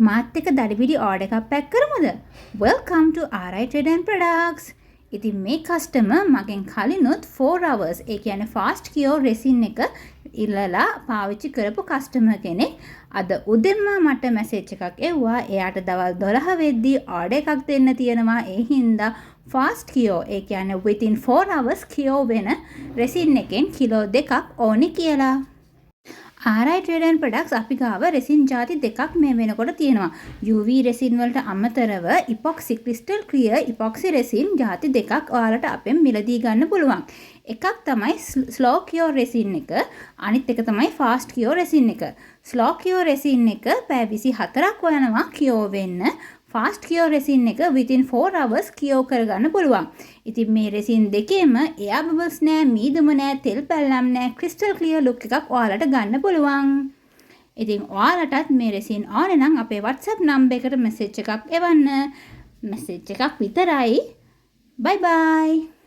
මාත් එක්ක දඩිබිඩි ඕඩර් එකක් pack කරමුද? Welcome to RI Trade and Products. ඉතින් මේ කස්ටමර් මගෙන් කලිනුත් 4 hours ඒ කියන්නේ fast cure resin එක ඉල්ලලා පාවිච්චි කරපු කස්ටමර් කෙනෙක්. අද උදෙන්ම මට මැසේජ් එකක් එව්වා. එයාට දවල් 12 වෙද්දී ඕඩර් එකක් දෙන්න තියෙනවා. ඒ හින්දා fast cure ඒ කියන්නේ within 4 hours cure වෙන resin එකෙන් කිලෝ 2ක් ඕනි කියලා. RI Trade and Products අපි ගාව රෙසින් ಜಾති දෙකක් මේ වෙනකොට තියෙනවා. UV රෙසින් වලට අමතරව epoxy crystal clear epoxy රෙසින් ಜಾති දෙකක් ඔයාලට අපෙන් මිලදී ගන්න පුළුවන්. එකක් තමයි slow cure රෙසින් එක, අනිත් එක තමයි fast cure රෙසින් එක. slow cure රෙසින් එක පැය 24ක් යනවා cure වෙන්න. fast cure resin එක within 4 hours cure කරගන්න පුළුවන්. ඉතින් මේ resin දෙකේම air bubbles නෑ, මීදුම නෑ, තෙල් පැල්ලම් නෑ, crystal clear look එකක් ඔයාලට ගන්න පුළුවන්. ඉතින් ඔයාලටත් මේ resin ඕනේ නම් අපේ WhatsApp number එකට message එකක් එවන්න. message එකක් විතරයි. bye bye.